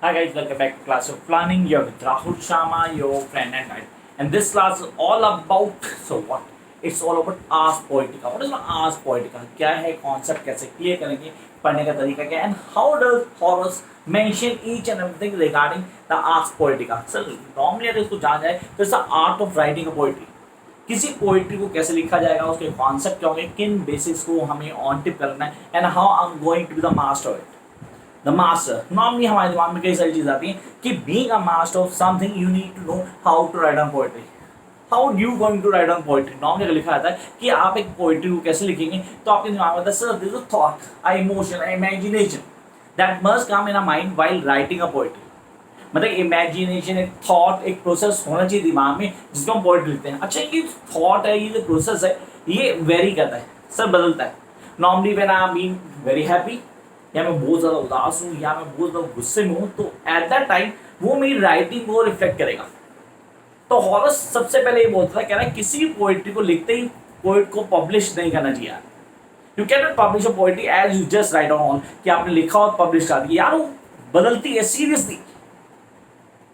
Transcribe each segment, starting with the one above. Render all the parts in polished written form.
Hi guys, welcome back to class of planning. You're with Rahul Sharma, your friend and guide. And this class is all about what? It's all about Ars Poetica. What is Ars Poetica? क्या है concept कैसे clear करेंगे पढ़ने का तरीका क्या and how does Horace mention each and everything regarding the Ars Poetica? Sir, normally अगर इसको जान जाए तो it's the art of writing a poetry. किसी पोइट्री को कैसे लिखा जाएगा, उसके कॉन्सेप्ट क्या होंगे, किन बेसिक्स को हमें ऑन टिप करना है and how I am going to be the master of it. The master normally हमारे दिमाग में कई सारी चीज़ आती हैं कि being a master of something you need to know how to write on poetry. How you going to write on poetry. Normally अगर लिखा जाता है कि आप एक पोएट्री को कैसे लिखेंगे तो आपके दिमाग में आता है sir this is a thought, a emotion, a imagination that must come in a mind while writing a poetry. मतलब इमेजिनेशन, एक थॉट, एक प्रोसेस होना चाहिए दिमाग में जिसको हम पोएट्री लिखते हैं. अच्छा ये थॉट है, ये जो प्रोसेस है ये वेरी करता है सर, बदलता है. Normally when I am being very happy या मैं बहुत ज़्यादा उदास हूँ या मैं बहुत ज़्यादा गुस्से में हूँ तो एट दैट टाइम वो मेरी राइटिंग को रिफ्लेक्ट करेगा. तो हॉरस सबसे पहले ये बोलता है, कह रहा है किसी भी पोइट्री को लिखते ही पोइट को पब्लिश नहीं करना चाहिए. You can not publish a poetry as you just write on कि आपने लिखा और पब्लिश कर दिया. यार वो बदलती है सीरियसली.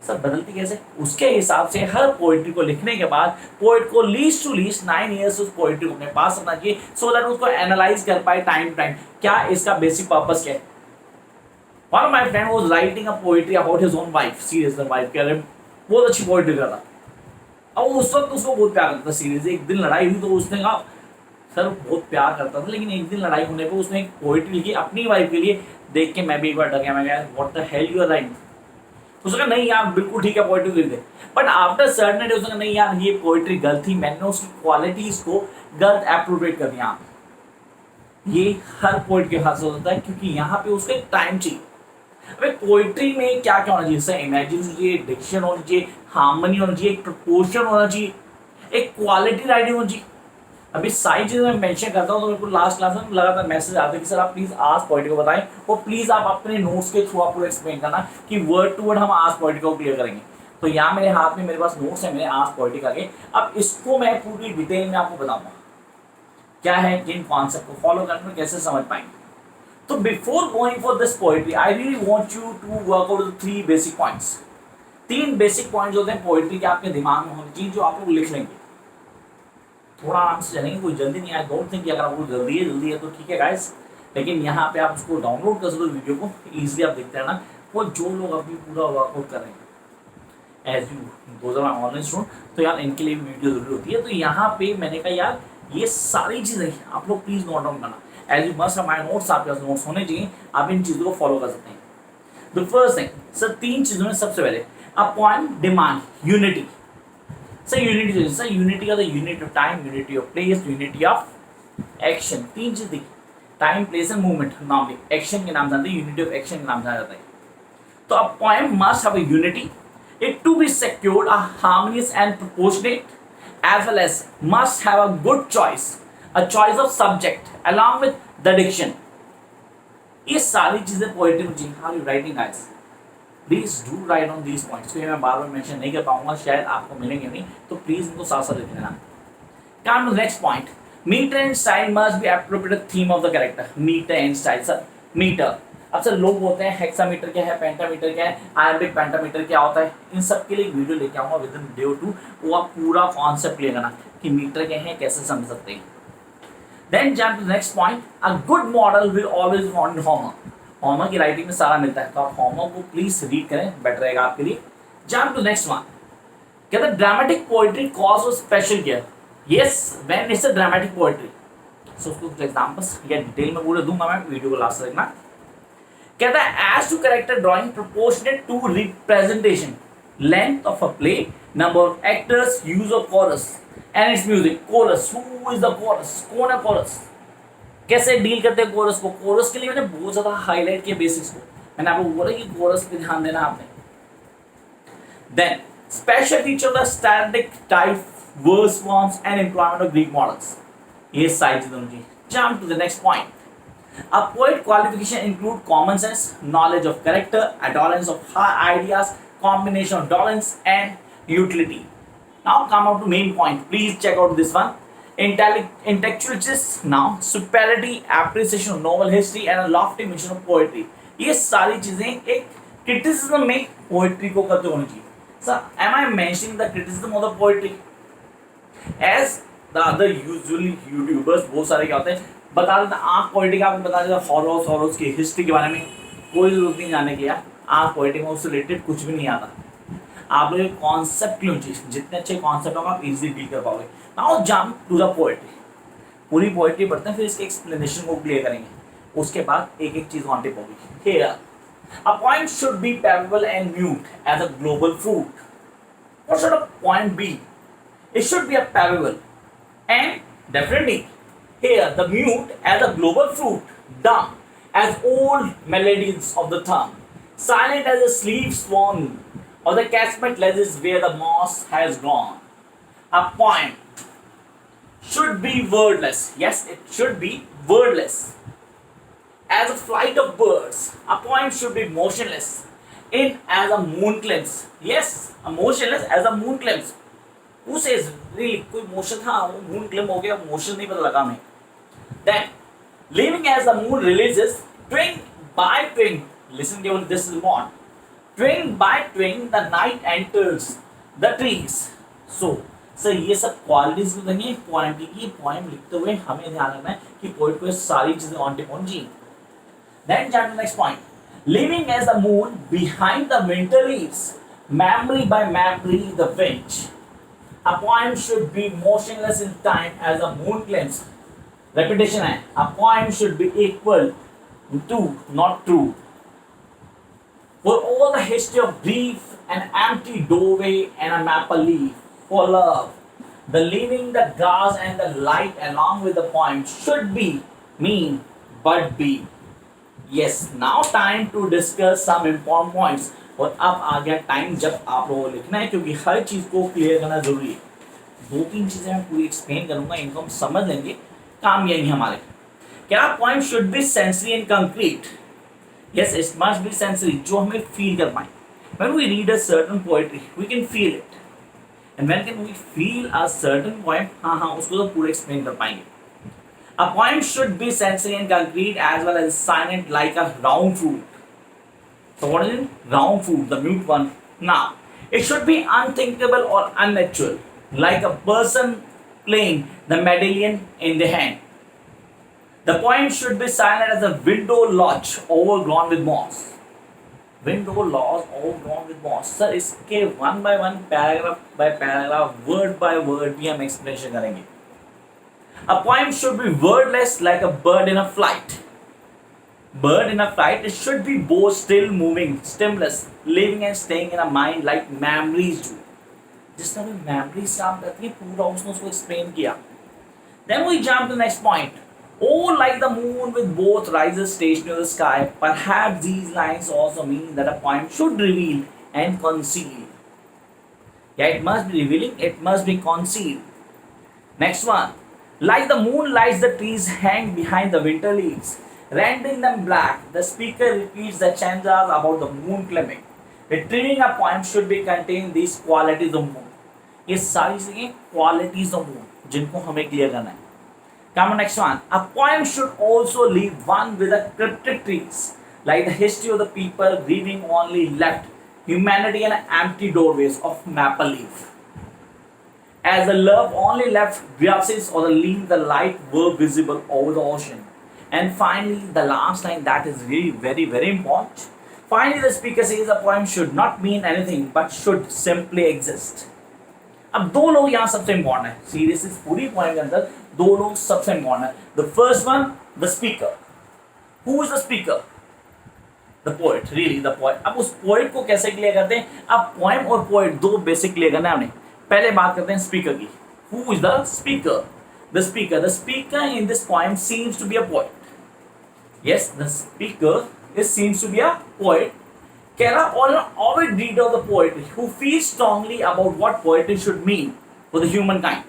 सर बदलती कैसे? उसके हिसाब से हर पोइट्री को लिखने के बाद पोइट को लीस्ट टू लीस्ट 9 ईयर्स उस पोइट्री को अपने पास रखना चाहिए सो दैट उसको एनालाइज कर पाए टाइम टू टाइम क्या इसका बेसिक पर्पस क्या है. One of my friend was writing a poetry about his own wife. Seriously wife कह रहे बहुत अच्छी पोइट्री कर रहा. अब उस वक्त उसको बहुत प्यार करता था. सीरियसली एक दिन लड़ाई हुई तो उसने कहा सर बहुत प्यार करता था, लेकिन एक दिन लड़ाई होने पर उसने एक पोइट्री लिखी अपनी वाइफ के लिए. देख के मैं भी एक बार डर गया. मैं कहा what the hell you are writing. उसने कहा नहीं यार बिल्कुल ठीक है पोइट्री लिख दे. बट आफ्टर सर्टेन डे उसने कहा नहीं यार ये पोइट्री गलत थी, मैंने उसकी क्वालिटीज को गलत एप्रोप्रिएट कर दिया. ये हर पोइट के हाथ से होता है क्योंकि यहाँ पे उसको एक टाइम चाहिए. अबे पोइट्री में क्या क्या होना चाहिए सर? इमेजिन होना चाहिए, डिक्शन होना चाहिए, हार्मनी होना चाहिए, एक प्रपोर्शन होना चाहिए, एक क्वालिटी राइटिंग होनी चाहिए. अभी सारी चीज़ें मैं मेंशन करता हूँ तो मेरे को लास्ट क्लास में लगातार मैसेज आते हैं कि सर आप प्लीज़ आस्क पोएट्री को बताएं और प्लीज़ आप अपने नोट्स के थ्रू आप पूरा एक्सप्लेन करना कि वर्ड टू वर्ड हम आस्क पोएट्री को क्लियर करेंगे. तो यहाँ मेरे हाथ में मेरे पास नोट्स है, मैंने आस्क पोएट्री का के. अब इसको मैं पूरी डिटेल में आपको बताऊंगा क्या है, किन कॉन्सेप्ट को फॉलो करने में कैसे समझ पाएंगे. तो before going for this poetry I really want you to work out the 3 basic points. 3 basic points होते हैं पोएट्री के आपके दिमाग में होने चाहिए जो आप लोग लिख लेंगे. थोड़ा आराम से चलेंगे, कोई जल्दी नहीं है. डोंट थिंक कि अगर आपको जल्दी है तो ठीक है गाइस, लेकिन यहाँ पे आप उसको डाउनलोड कर सकते हो वीडियो को ईजिली आप देखते हैं ना. वो जो लोग अभी पूरा वर्कआउट कर रहे हैं as you those are online student तो यार इनके लिए वीडियो जरूरी होती है. तो यहाँ पे मैंने कहा यार ये सारी चीज़ें आप लोग प्लीज़ नोट डाउन करना एज यू मस्ट हमारे नोट्स आपके पास नोट्स होने चाहिए. आप इन चीज़ों को फॉलो कर सकते हैं. द फर्स्ट थिंग सर 3 चीज़ों में सबसे पहले a point demand unity. Sir unity, sir unity का तो unit of time, unity of place, unity of action. 3 चीज देखिए, time, place and movement. Normally action के नाम जानते हैं, यूनिटी ऑफ एक्शन के नाम जाना जाता है. तो a poem must have a unity, it to be secured a harmonious and proportionate as well as must have a good choice, a choice of subject along with the diction. ये सारी चीजें poetry में चाहिए. How you writing guys? Please do write on these points. तो मैं बार बार mention नहीं कर पाऊंगा, शायद आपको मिलेंगे नहीं, तो प्लीज इनको साथ साथ लिख लेना. Come to next point, metre and style must be appropriate theme of the character. Metre and style. Sir metre, अब सर लोग बोलते हैं हेक्सामीटर क्या है, पेंटामीटर क्या है, आयम्बिक पेंटामीटर क्या होता है. इन सब के लिए एक वीडियो लेके आऊंगा विद इन डे और 2. वो आप पूरा कॉन्सेप्ट ले लेना कि मीटर क्या है, कैसे समझ सकते हैं. Then jump to next point, a good model will always found in Homer. Homer की राइटिंग में सारा मिलता है, तो आप होमर को प्लीज रीड करें, बेटर रहेगा आपके लिए. जंप टू नेक्स्ट वन, कहता है dramatic poetry calls special care. Yes when it's a dramatic poetry. So उसको कुछ एग्जांपल्स या डिटेल में पूरे दूंगा मैं, वीडियो को लास्ट तक देखना. कहता है as to character drawing proportionate to representation, length of a play, number of actors, use of chorus and its music. Chorus, who is the chorus, कौन है कोरस, कैसे डील करते हैं कोरस को. कोरस के लिए मैंने बहुत ज़्यादा हाईलाइट किया बेसिक्स को. मैंने आपको बोला कि कोरस पे ध्यान देना आपने. Then special feature the static type, verse forms and employment of Greek models. ये सारी चीजें होनी चाहिए. Jump to the next point, a poet qualification include common sense, knowledge of character, indolence of high ideas, combination of indolence and utility. Now come out to main point, please check out this one. Intellectualists now, superiority, appreciation of novel history and a lofty mission of poetry. ये सारी चीजें एक criticism में poetry को करते होनी चाहिए. Sir, am I mentioning the criticism of the poetry? As the other usually YouTubers बहुत सारे क्या होते हैं, बता देते आप पोएटिका, आपको बता देते हॉरर्स हॉरर्स की हिस्ट्री के बारे में, कोई जरूरत नहीं जाने की यार. आप पोएटिका उससे रिलेटेड कुछ भी नहीं आता. आप लोग कॉन्सेप्ट क्यों चाहिए, जितने अच्छे कॉन्सेप्ट होगा आप इजीली डील कर पाओगे. Now jump to the poetry. पूरी पोएट्री पढ़ते हैं, फिर इसके एक्सप्लेनेशन को क्लियर करेंगे. उसके बाद एक एक चीज ऑन टिप होगी. Here a poem should be palpable and mute as a global fruit. What should a poem be? It should be a palpable and definitely here the mute as a global fruit, dumb as old melodies of the tongue, silent as a sleep swan or the casement ledges where the moss has gone. A poem should be wordless. Yes, it should be wordless as a flight of birds. A poem should be motionless in as a moon climbs. Yes, a motionless as a moon climbs. Who says really कोई motion था, वो moon climb हो गया, motion नहीं पता लगा हमें. Then living as the moon releases twin by twin. Listen carefully, this is what. Twin by twin the night enters the trees. So sir ये सब क्वालिटीज देंगे पोएम की. पोएम लिखते हुए हमें ध्यान रखना है कि पोएट को सारी चीजें ऑन टिप होनी चाहिए. Then jump to the next point. Living as the moon behind the winter leaves, memory by memory the wind. A poem should be motionless in time as the moon climbs. Repetition है. A poem should be equal to, not true. For all the history of grief, an empty doorway and a maple leaf. For love, the living, the grass and the light along with the poem should be mean but be. Yes, now time to discuss some important points. और अब आ गया time जब आप लोगों को लिखना है, क्योंकि हर चीज को क्लियर करना जरूरी है. 2-3 चीजें मैं पूरी एक्सप्लेन करूंगा, इनको हम समझ लेंगे, काम यही हमारे. क्या poem should be sensory and concrete? Yes, it must be sensory, जो हमें फील कर पाए. When we read a certain poetry, we can feel it. And when can we feel a certain poem? हाँ, उसको तो पूरा एक्सप्लेन कर पाएंगे. A poem should be sensory and concrete as well as silent like a round fruit. So what is it? Round fruit, the mute one. Now, it should be unthinkable or unnatural, like a person playing the medallion in the hand. The poem should be silent as a window latch overgrown with moss. Window latch overgrown with moss. Sir, इसके one by one, paragraph by paragraph, word by word भी हम explanation करेंगे. A poem should be wordless like a bird in a flight. Bird in a flight, it should be both still moving, stimulus, living and staying in a mind like memories do. जिस तरह memories काम करती है, पूरा उसने उसको explain किया. Then we jump to the next point. Oh, like the moon with both rises stationary in the sky. Perhaps these lines also mean that a poem should reveal and conceal. Yeah, it must be revealing, it must be concealed. Next one. Like the moon lights the trees hang behind the winter leaves, rendering them black. The speaker repeats the changes about the moon climbing. Retrieving a poem should be contain these qualities of moon. ये सारी चीजें qualities of moon जिनको हमें clear करना है. Come on, next one. A poem should also leave one with a cryptic trees, like the history of the people grieving only left humanity and empty doorways of maple leaf. As the love only left grasses or the leaf, the light were visible over the ocean. And finally, the last line that is really very, very important. Finally, the speaker says a poem should not mean anything but should simply exist. अब दो लोग यहाँ सबसे important है. Seriously पूरी point के अंदर दो लोग सबसे इम्पोर्टेंट है. The first one, the speaker. Who is the speaker? The poet, really the poet. अब उस पोएट को कैसे क्लियर करते हैं? अब पोएम और पोएट दो बेसिक क्लियर करना है हमने. पहले बात करते हैं स्पीकर की. Who is the speaker? The speaker. The speaker in this poem seems to be a poet. Yes, the speaker is seems to be a poet. Kara or an avid reader of the poetry who feels strongly about what poetry should mean for the humankind.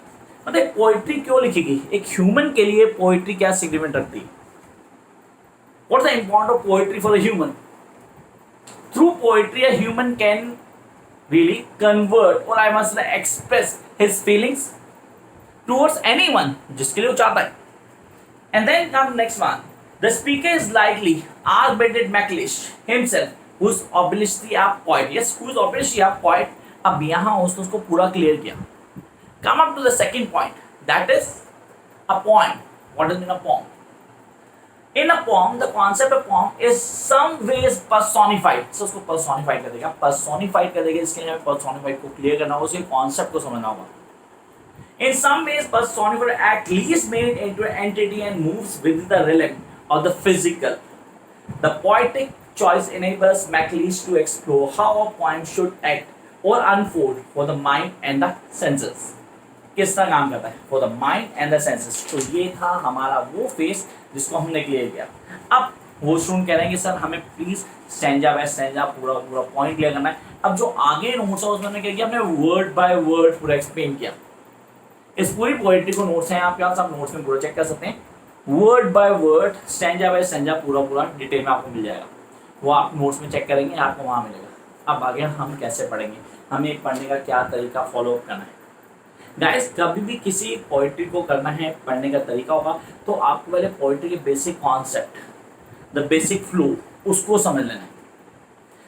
मतलब poetry क्यों लिखी गई? एक human के लिए poetry क्या significant रखती है? What's the importance of poetry for the human? Through poetry, a human can really convert, or I must say, express his feelings towards anyone, जिसके लिए वो चाहता है. And then comes next one. The speaker is likely Archbishop MacLeish himself who is obviously a poet. Yes, who is obviously a poet. अब यहाँ उसको पूरा clear किया. Come up to the second point, that is a poem. What does mean a poem? In a poem, the concept of poem is some ways personified. So उसको personified कर देगा, personified कर देगा. इसके लिए हमें personified को clear करना होगा, उसके concept को समझना होगा. In some ways, personified at least made into an entity and moves within the realm of the physical. The poetic choice enables Macleish to explore how a poem should act or unfold for the mind and the senses. किस तरह काम करता है? For the mind and the senses. तो ये था हमारा वो फेस जिसको हमने क्लियर किया. अब वो स्टूडेंट कह रहे हैं कि सर हमें प्लीज स्टैंजा बाय स्टैंजा पूरा पॉइंट क्लियर करना है. अब जो आगे नोट्स है उसमें क्या किया, हमने वर्ड बाय वर्ड पूरा एक्सप्लेन किया. इस पूरी पोएट्री को नोट्स हैं आपके पास, आप नोट्स में पूरा चेक कर सकते हैं. Word by word, stanza by stanza पूरा डिटेल में आपको मिल जाएगा. वो आप नोट्स में चेक करेंगे, आपको वहाँ मिलेगा. अब आगे हम कैसे पढ़ेंगे, हमें पढ़ने का क्या तरीका फॉलो अप करना है. गाइस, कभी भी किसी पोइट्री को करना है, पढ़ने का तरीका होगा तो आपको पहले पोइट्री के basic concept, the basic flow, उसको समझ लेना है.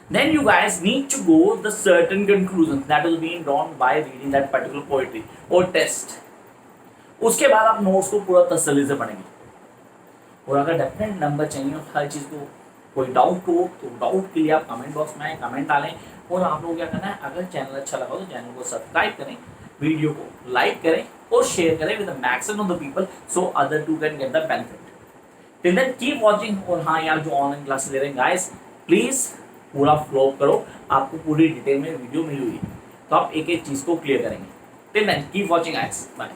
Then you guys need to go the certain conclusions that is being drawn by reading that particular poetry or text. उसके बाद आप नोट्स को पूरा तसल्ली से पढ़ेंगे. और अगर डेफिनेट नंबर चाहिए हो हर चीज़ को, कोई डाउट हो तो डाउट के लिए आप कमेंट बॉक्स में कमेंट डालें. और आप लोग क्या करना है, अगर चैनल अच्छा लगा तो चैनल को सब्सक्राइब करें, वीडियो को लाइक करें और शेयर करें with the maximum of the people so other too can get the benefit. Till then keep watching. और हाँ यार, जो ऑनलाइन क्लास ले रहे हैं गाइस, प्लीज़ पूरा फ्लो करो. आपको पूरी डिटेल में वीडियो मिली हुई है तो आप एक एक चीज़ को क्लियर करेंगे. Till then keep watching guys, bye.